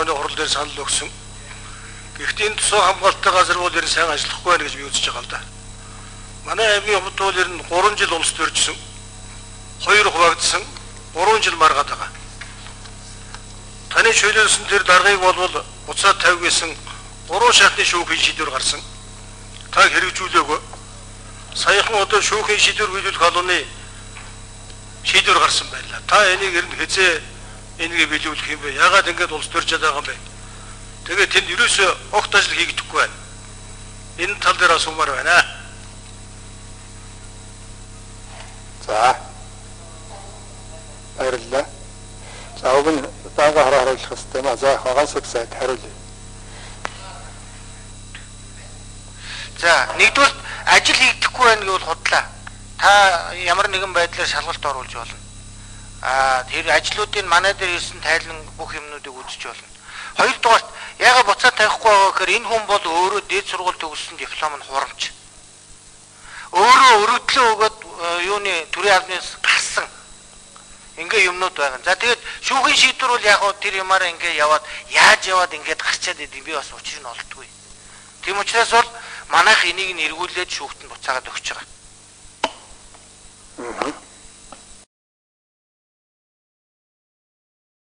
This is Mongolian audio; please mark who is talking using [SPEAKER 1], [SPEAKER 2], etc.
[SPEAKER 1] оны хурал дээр санал өгсөн. Гэхдээ энэ тусгай хамгаалалттай газар бол ер нь сайн ажиллахгүй байна гэж би үзэж байгаа л да. Манай аймгийн хувьд бол ер нь 3 жил улс төржсөн. 2 хуваагдсан. 3 жил маргаад байгаа. Таны шүлэлсэн тэр даргыг бол буцаад тавьгүйсэн 3 шатны шүүхийн шийдвэр гарсан. Та хэрэгжүүлээгүй. Саяхан одоо шүүхийн шийдвэр биелүүлэх алууны шийдвэр гарсан байлаа. Та энийг ер нь хязээ энийг биелүүлэх юм бэ? Яагаад ингэж улс төрж байгаа юм бэ? Тэгээд тэнд ерөөсөө огт ажил хийгдэхгүй байна. Энэ тал дээр асуумаар байна.
[SPEAKER 2] За. Баярлалаа. За өгн даага харуулах хэрэгтэй маа. За хагасаг сайд хариулъя.
[SPEAKER 3] За нэгдүгээр ажил хийгдэхгүй байна гэвэл худлаа. Та ямар нэгэн байдлаар шалгалт оруулж болно. Тэр ажлуудын манай дээр ирсэн тайлан бүх юмнуудыг үзэж болно. Хоёрдугаарт яагаад буцаад тавихгүй байгаа гэхээр энэ хүн бол өөрөө дээд сургууль төгссөн диплом нь хурамч. Өөрөө өргөдлөө өгөөд юуны төрийн албанаас гарсан ингээ юмнууд байгаа. За тэгээд шүүхийн шийдвэр бол яг тэр юмараа ингээ яваад яаж яваад ингээд гарчаад идэв би бас учрыг нь олдгүй. Тийм учраас бол манайх энийг нь эргүүлээд шүүхтэн буцаагаад өгч байгаа.